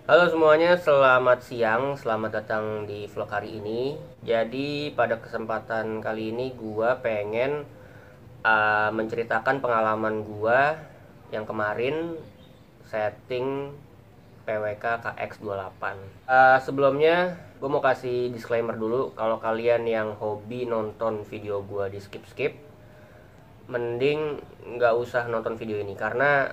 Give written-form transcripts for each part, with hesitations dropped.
Halo semuanya, selamat siang, selamat datang di vlog hari ini. Jadi pada kesempatan kali ini gua pengen menceritakan pengalaman gua yang kemarin setting PWK KX28. Sebelumnya gue mau kasih disclaimer dulu, kalau kalian yang hobi nonton video gua di skip-skip, mending nggak usah nonton video ini karena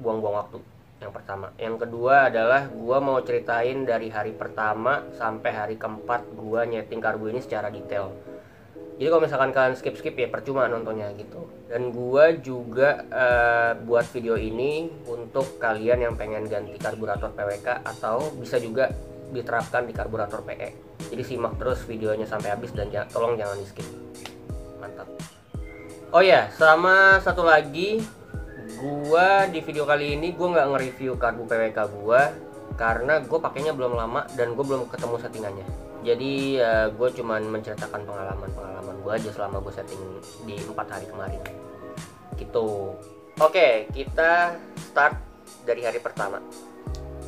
buang-buang waktu. Yang pertama, yang kedua adalah gua mau ceritain dari hari pertama sampai hari keempat gua nyeting karbu ini secara detail. Jadi kalau misalkan kalian skip-skip ya percuma nontonnya gitu. Dan gua juga buat video ini untuk kalian yang pengen ganti karburator PWK atau bisa juga diterapkan di karburator PE. Jadi simak terus videonya sampai habis dan tolong jangan di skip. Mantap. Oh ya, sama satu lagi, gua di video kali ini gua nggak nge-review karbu PWK gua karena gue pakainya belum lama dan gue belum ketemu settingannya. Jadi gue cuman menceritakan pengalaman gue aja selama gue setting di 4 hari kemarin gitu. Oke, kita start dari hari pertama.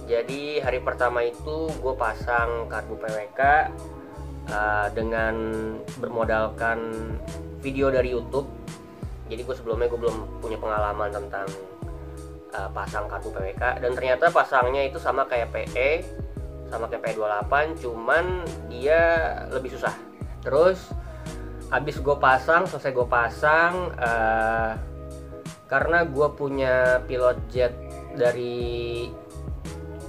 Jadi hari pertama itu gue pasang karbu PWK dengan bermodalkan video dari YouTube. Jadi gue sebelumnya gue belum punya pengalaman tentang pasang karbu PWK, dan ternyata pasangnya itu sama kayak PE, sama kayak PE28, cuman dia lebih susah. Terus habis gue pasang, selesai gue pasang, karena gue punya pilot jet dari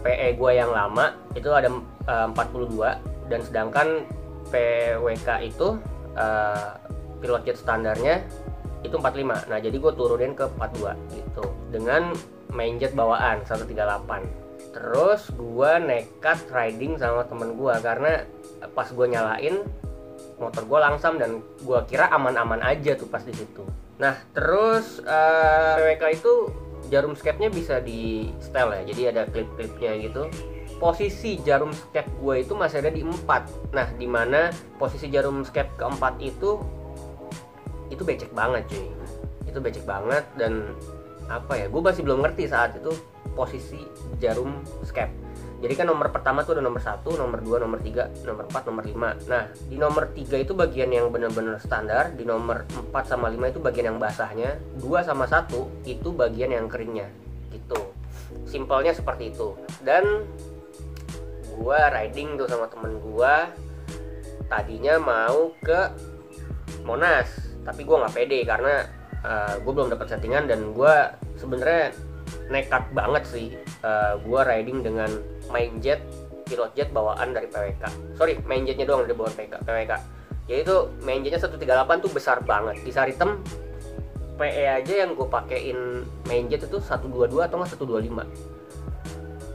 PE gue yang lama itu ada 42, dan sedangkan PWK itu pilot jet standarnya itu 45. Nah, jadi gue turunin ke 42 gitu dengan main jet bawaan 138. Terus gue nekat riding sama temen gue karena pas gue nyalain motor gue langsam dan gue kira aman-aman aja tuh pas di situ. Nah, terus PWK itu jarum skepnya bisa di setel ya. Jadi ada klip-klipnya gitu. Posisi jarum skep gue itu masih ada di 4. Nah, dimana posisi jarum skep keempat itu becek banget cuy. Itu becek banget, dan apa ya, gue masih belum ngerti saat itu posisi jarum skep. Jadi kan nomor pertama tuh ada nomor 1, nomor 2, nomor 3, nomor 4, nomor 5. Nah, di nomor 3 itu bagian yang benar-benar standar, di nomor 4 sama 5 itu bagian yang basahnya, 2 sama 1 itu bagian yang keringnya gitu. Simpelnya seperti itu. Dan gue riding tuh sama temen gue, tadinya mau ke Monas, tapi gue nggak pede karena gue belum dapat settingan, dan gue sebenarnya nekat banget sih. Gue riding dengan main jet, pilot jet bawaan dari PWK. Sorry, main jetnya doang dari bawaan PWK. Yaitu main jetnya 138 tuh besar banget. Di Saritem PE aja yang gue pakein main jet itu 122 atau nggak 125.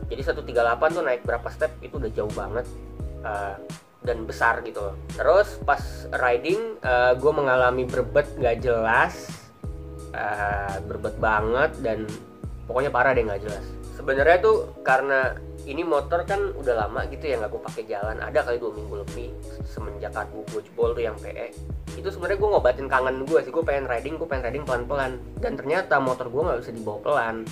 Jadi 138 tuh naik berapa step itu udah jauh banget. Dan besar gitu. Terus pas riding gue mengalami berbet gak jelas, berbet banget, dan pokoknya parah deh gak jelas. Sebenarnya tuh karena ini motor kan udah lama gitu ya nggak gue pakai jalan, ada kali 2 minggu lebih semenjak karbu gue jebol tuh yang PE. Itu sebenarnya gue ngobatin kangen gue sih, gue pengen riding pelan-pelan, dan ternyata motor gue nggak bisa dibawa pelan.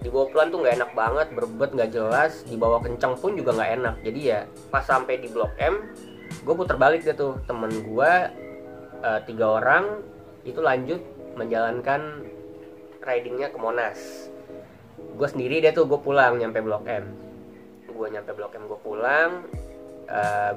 Dibawa pelan tuh nggak enak banget, berbet nggak jelas, dibawa kencang pun juga nggak enak. Jadi ya pas sampai di Blok M, gue puter balik deh tuh. Temen gue 3 orang itu lanjut menjalankan ridingnya ke Monas. Gue sendiri deh tuh, gue pulang nyampe Blok M. Gue nyampe Blok M, gue pulang.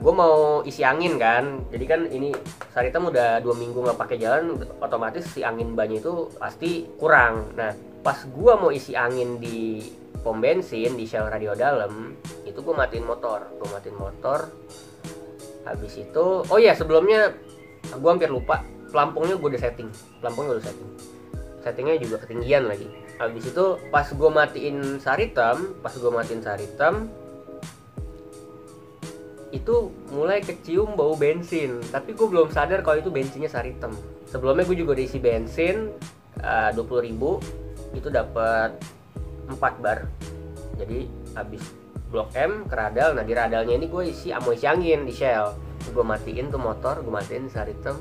Gue mau isi angin kan, jadi kan ini Saritem udah 2 minggu nggak pakai jalan, otomatis si angin bannya itu pasti kurang. Nah, pas gue mau isi angin di pom bensin di Shell Radio Dalam itu gue matiin motor. Habis itu, oh ya sebelumnya gue hampir lupa, pelampungnya gue udah setting. Settingnya juga ketinggian lagi. Habis itu pas gue matiin Saritem, itu mulai kecium bau bensin, tapi gue belum sadar kalau itu bensinnya Saritem. Sebelumnya gue juga diisi bensin 20.000, itu dapat 4 bar. Jadi habis Blok M ke Radal, nah di Radalnya ini gue isi angin di Shell. Gue matiin tuh motor, gue matiin Saritem,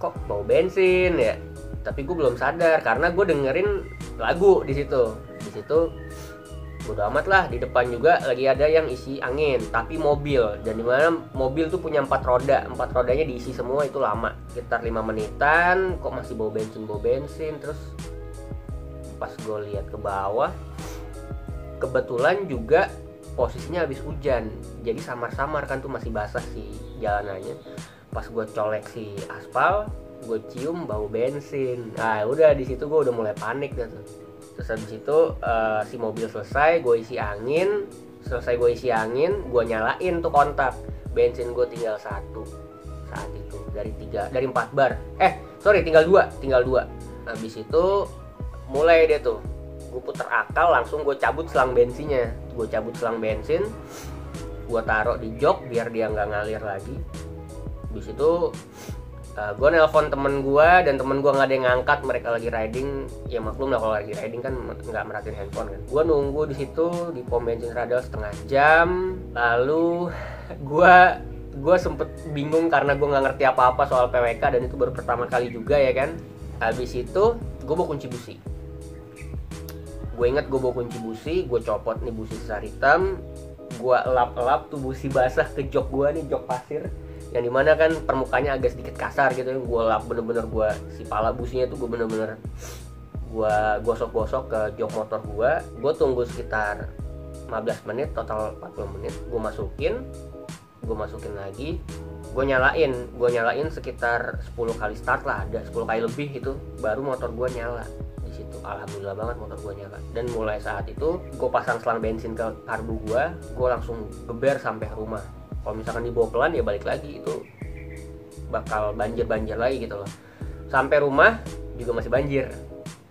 kok bau bensin ya. Tapi gue belum sadar karena gue dengerin lagu di situ. bodo amat lah. Di depan juga lagi ada yang isi angin tapi mobil, dan dimana mobil tuh punya 4 roda, 4 rodanya diisi semua. Itu lama sekitar 5 menitan, kok masih bau bensin. Terus pas gue lihat ke bawah, kebetulan juga posisinya habis hujan, jadi samar-samar kan tuh, masih basah si jalanannya. Pas gue colek si aspal, gue cium bau bensin. Nah udah di situ gue udah mulai panik dah tuh. Terus habis itu si mobil selesai, gue isi angin. Selesai gue isi angin, gue nyalain tuh kontak. Bensin gue tinggal 1 saat itu dari 4 bar. Tinggal 2. Habis itu mulai deh tuh, gue puter akal, langsung gue cabut selang bensinnya. Gue cabut selang bensin, gue taruh di jok biar dia nggak ngalir lagi. Habis itu gue nelpon temen gue, dan temen gue nggak ada yang ngangkat, mereka lagi riding. Ya maklum lah kalau lagi riding kan nggak merhatiin handphone kan. Gue nunggu di situ di pom bensin Radal setengah jam. Lalu gue sempet bingung karena gue nggak ngerti apa-apa soal PWK, dan itu baru pertama kali juga ya kan. Habis itu gue bawa kunci busi. Gue inget gue bawa kunci busi, gue copot nih busi sesar hitam, gue elap-elap tuh busi basah ke jok gue nih, jok pasir yang dimana kan permukaannya agak sedikit kasar gitu ya. Gue lap bener-bener, gue si pala businya tuh gue bener-bener gue gosok-gosok ke jok motor gue. Gue tunggu sekitar 15 menit, total 40 menit. Gue masukin lagi, gue nyalain sekitar 10 kali start lah, ada 10 kali lebih itu baru motor gue nyala. Di situ alhamdulillah banget motor gue nyala. Dan mulai saat itu gue pasang selang bensin ke karbu gue langsung geber sampai rumah. Kalau misalkan dibawa pelan ya balik lagi, itu bakal banjir lagi gitu loh. Sampai rumah juga masih banjir.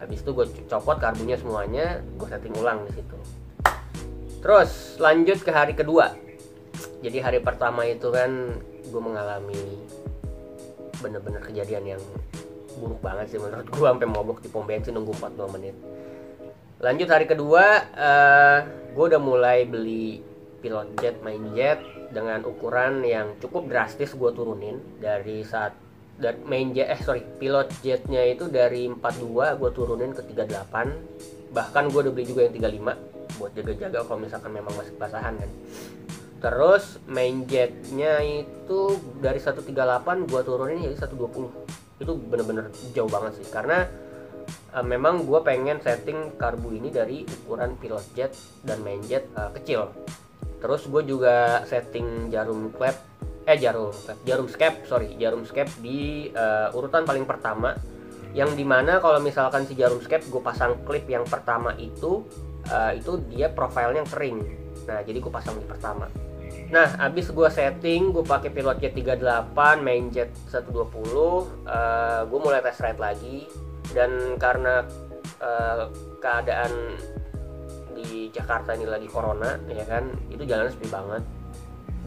Habis itu gue copot karbunya semuanya, gue setting ulang di situ. Terus lanjut ke hari kedua. Jadi hari pertama itu kan gue mengalami bener-bener kejadian yang buruk banget sih menurut gue, sampai mogok di pom bensin nunggu 42 menit. Lanjut hari kedua, gue udah mulai beli pilot jet, main jet dengan ukuran yang cukup drastis. Gue turunin dari pilot jetnya itu dari 42 gue turunin ke 38. Bahkan gue udah beli juga yang 35 buat jaga-jaga kalau misalkan memang masih basahan kan. Terus main jetnya itu dari 138 gue turunin jadi 120. Itu bener-bener jauh banget sih, karena memang gue pengen setting karbu ini dari ukuran pilot jet dan main jet kecil. Terus gue juga setting jarum skep di urutan paling pertama, yang dimana kalau misalkan si jarum skep gue pasang klip yang pertama itu dia profilnya kering. Nah jadi gue pasang di pertama. Nah abis gue setting, gue pakai pilot jet 38, main jet 120, gue mulai test ride lagi. Dan karena keadaan di Jakarta ini lagi corona ya kan, itu jalan sepi banget,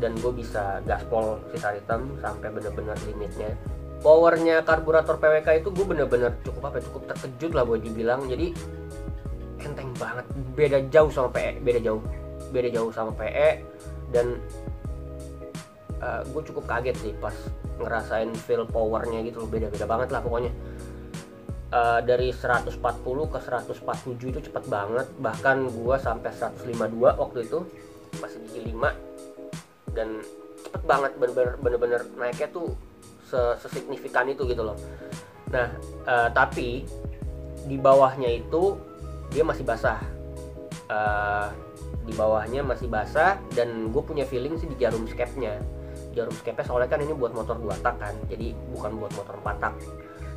dan gue bisa gaspol sesar hitam sampai bener-bener limitnya. Powernya karburator PWK itu gue bener-bener cukup terkejut lah gue dibilang. Jadi enteng banget, beda jauh sama PE, dan gue cukup kaget sih pas ngerasain feel powernya gitu loh, beda banget lah pokoknya. Dari 140 ke 147 itu cepet banget. Bahkan gue sampai 152 waktu itu, masih gigi 5, dan cepet banget, bener-bener naiknya tuh sesignifikan itu gitu loh. Nah tapi di bawahnya itu dia masih basah, dan gue punya feeling sih di jarum skepnya soalnya kan ini buat motor 2 tak kan, jadi bukan buat motor 4 tak.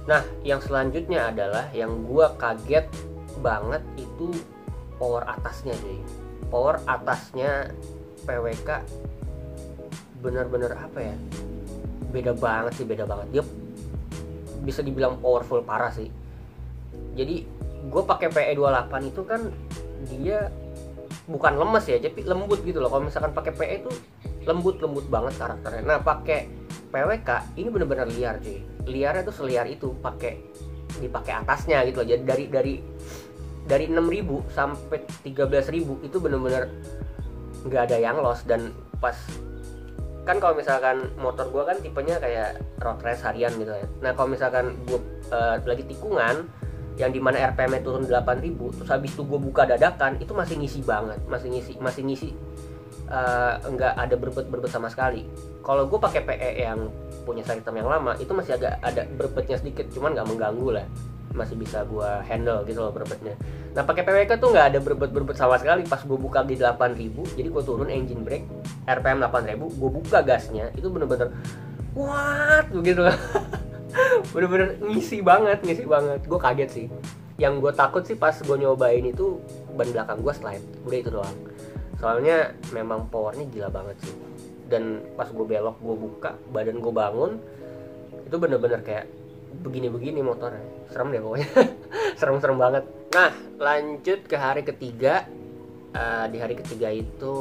Nah yang selanjutnya adalah yang gue kaget banget itu power atasnya cuy. Power atasnya PWK bener-bener apa ya, beda banget. Dia bisa dibilang powerful parah sih. Jadi gue pakai PE 28 itu kan dia bukan lemes ya, tapi lembut gitu loh. Kalau misalkan pakai PE itu lembut banget karakternya. Nah pakai PWK ini bener-bener liar cuy. Liarnya tuh seliar itu, dipakai atasnya gitu loh. Jadi dari 6.000 sampai 13.000 itu bener-bener nggak ada yang lost. Dan pas kan kalau misalkan motor gue kan tipenya kayak road race harian gitu ya. Nah kalau misalkan gue lagi tikungan, yang dimana RPM-nya turun 8.000, terus habis itu gue buka dadakan, itu masih ngisi banget, masih ngisi, nggak ada berbet sama sekali. Kalau gue pakai PE yang punya sari hitam yang lama, itu masih agak ada berbetnya sedikit, cuman nggak mengganggu lah, masih bisa gue handle gitu loh berbetnya. Nah pakai PWK tuh nggak ada berbet sama sekali. Pas gue buka di 8.000, jadi gue turun engine brake RPM 8.000, gue buka gasnya, itu bener-bener what begitu. Bener-bener ngisi banget, gue kaget sih. Yang gue takut sih pas gue nyobain itu ban belakang gue slide, udah itu doang. Soalnya memang powernya gila banget sih. Dan pas gue belok, gue buka, badan gue bangun, itu bener-bener kayak begini-begini motornya, serem deh pokoknya. Serem-serem banget. Nah lanjut ke hari ketiga. Di hari ketiga itu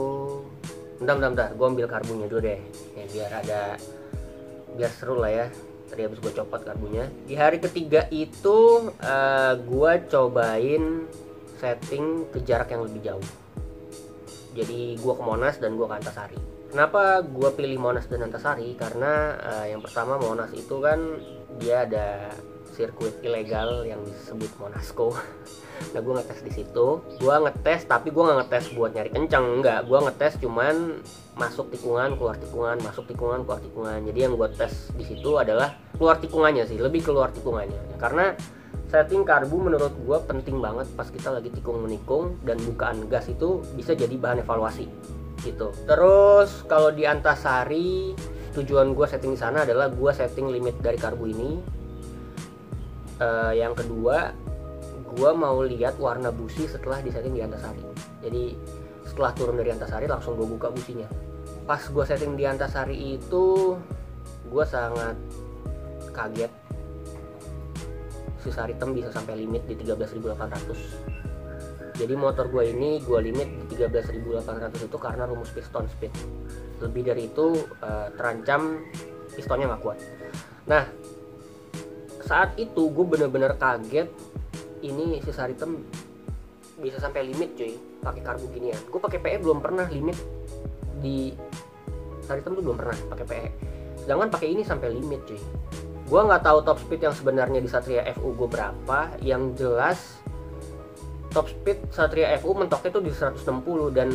bentar, gue ambil karbunya dulu deh ya, biar seru lah ya. Tadi habis gue copot karbunya. Di hari ketiga itu gue cobain setting ke jarak yang lebih jauh. Jadi gue ke Monas dan gue ke Antasari. Kenapa gue pilih Monas dan Antasari? Karena yang pertama, Monas itu kan dia ada sirkuit ilegal yang disebut Monasco. Nah gue ngetes di situ. Gue ngetes, tapi gue nggak ngetes buat nyari kencang, enggak. Gue ngetes cuman masuk tikungan, keluar tikungan, masuk tikungan, keluar tikungan. Jadi yang gue tes di situ adalah keluar tikungannya sih, lebih keluar tikungannya. Karena setting karbu menurut gue penting banget pas kita lagi tikung menikung, dan bukaan gas itu bisa jadi bahan evaluasi gitu. Terus kalau di Antasari, tujuan gue setting di sana adalah gue setting limit dari karbu ini. Yang kedua, gue mau lihat warna busi setelah disetting di Antasari. Jadi setelah turun dari Antasari langsung gue buka businya. Pas gue setting di Antasari itu, gue sangat kaget. Si sari hitam bisa sampai limit di 13.800. Jadi motor gue ini gue limit di 13.800 itu karena rumus piston speed. Lebih dari itu terancam pistonnya nggak kuat. Nah saat itu gue bener-bener kaget, ini si sari hitam bisa sampai limit cuy pakai karbu ginian. Gue pakai PE belum pernah limit di sari hitam tuh, belum pernah pakai PE. Sedangkan pakai ini sampai limit cuy. Gue nggak tahu top speed yang sebenarnya di Satria FU gue berapa. Yang jelas top speed Satria FU mentoknya tuh di 160, dan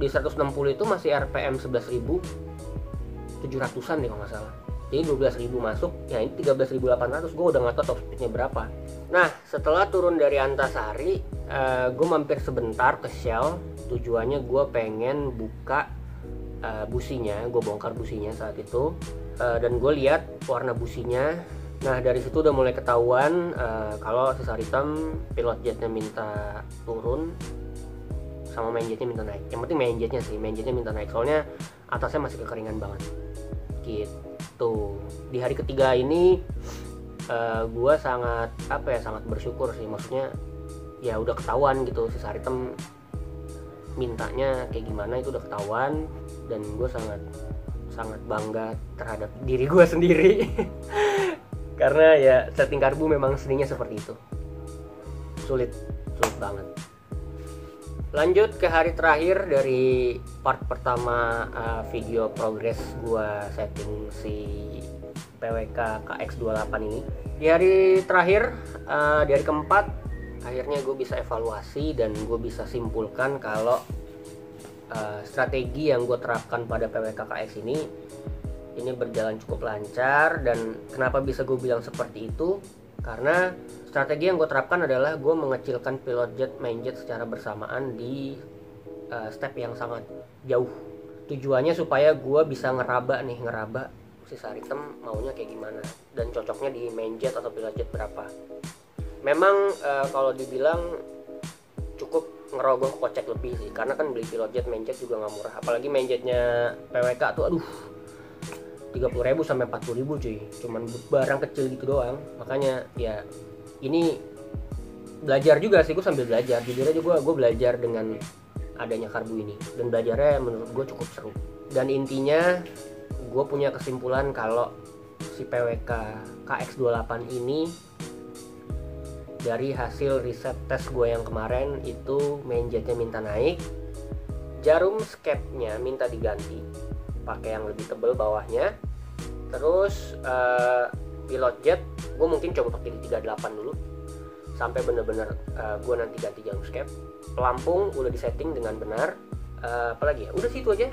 di 160 itu masih RPM 11.700an deh kalau nggak salah. Jadi 12.000 masuk, ya ini 13.800, gue udah nggak tahu top speednya berapa. Nah setelah turun dari Antasari, gue mampir sebentar ke Shell. Tujuannya gue pengen buka businya, gue bongkar businya saat itu, dan gue lihat warna businya. Nah dari situ udah mulai ketahuan kalau si sari hitam pilot jetnya minta turun, sama main jetnya minta naik. Yang penting main jetnya minta naik, soalnya atasnya masih kekeringan banget gitu. Di hari ketiga ini gue sangat bersyukur sih, maksudnya ya udah ketahuan gitu si sari hitam mintanya kayak gimana, itu udah ketahuan. Dan gue sangat bangga terhadap diri gue sendiri. Karena ya setting karbu memang seninya seperti itu, sulit banget. Lanjut ke hari terakhir dari part pertama video progress gue setting si PWK KX28 ini. Di hari terakhir, di hari keempat, akhirnya gue bisa evaluasi dan gue bisa simpulkan kalau strategi yang gue terapkan pada PWK KX ini berjalan cukup lancar. Dan kenapa bisa gue bilang seperti itu? Karena strategi yang gue terapkan adalah gue mengecilkan pilot jet, main jet secara bersamaan di step yang sangat jauh. Tujuannya supaya gue bisa ngeraba si sari hitam maunya kayak gimana, dan cocoknya di main jet atau pilot jet berapa. Memang kalau dibilang cukup ngerogoh kocek lebih sih, karena kan beli pilot jet, main jet juga nggak murah. Apalagi main jetnya PWK tuh 30.000 sampai 40.000 cuy, cuman barang kecil gitu doang. Makanya ya ini belajar juga sih, gue sambil belajar. Jujur aja gue belajar dengan adanya karbu ini, dan belajarnya menurut gue cukup seru. Dan intinya gue punya kesimpulan kalau si PWK KX28 ini, dari hasil riset tes gue yang kemarin itu, main jetnya minta naik, jarum skate-nya minta diganti pakai yang lebih tebal bawahnya. Terus pilot jet gue mungkin coba pakai di 38 dulu. sampai bener-bener gue nanti ganti jarum skep. Pelampung udah disetting dengan benar. Apalagi ya, udah sih itu aja.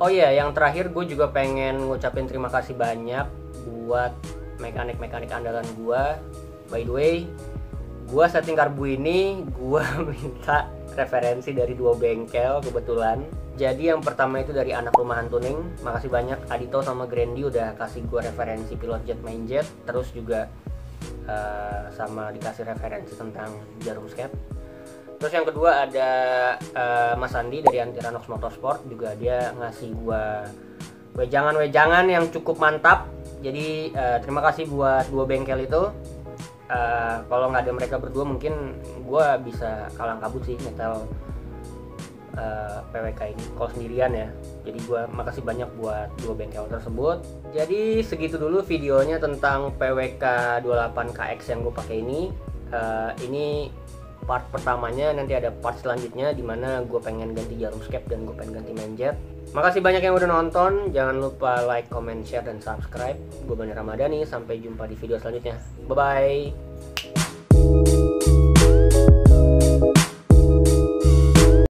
Oh iya, yang terakhir gue juga pengen ngucapin terima kasih banyak buat mekanik-mekanik andalan gue. By the way, gue setting karbu ini gue minta referensi dari 2 bengkel kebetulan. Jadi yang pertama itu dari anak rumahan tuning. Makasih banyak Adito sama Grandi udah kasih gue referensi pilot jet main jet. Terus juga sama dikasih referensi tentang jarum skep. Terus yang kedua ada Mas Andi dari Antiranox Motorsport, juga dia ngasih gua wejangan-wejangan yang cukup mantap. Jadi terima kasih buat 2 bengkel itu. Kalau nggak ada mereka berdua mungkin gua bisa kalang kabut sih nyetel PWK ini kalau sendirian ya. Jadi gua makasih banyak buat 2 bengkel tersebut. Jadi segitu dulu videonya tentang PWK 28KX yang gue pakai ini. Ini part pertamanya, nanti ada part selanjutnya dimana gue pengen ganti jarum skep dan gue pengen ganti main jet. Makasih banyak yang udah nonton, jangan lupa like, comment, share, dan subscribe. Gue Bani Ramadhani, sampai jumpa di video selanjutnya. Bye bye.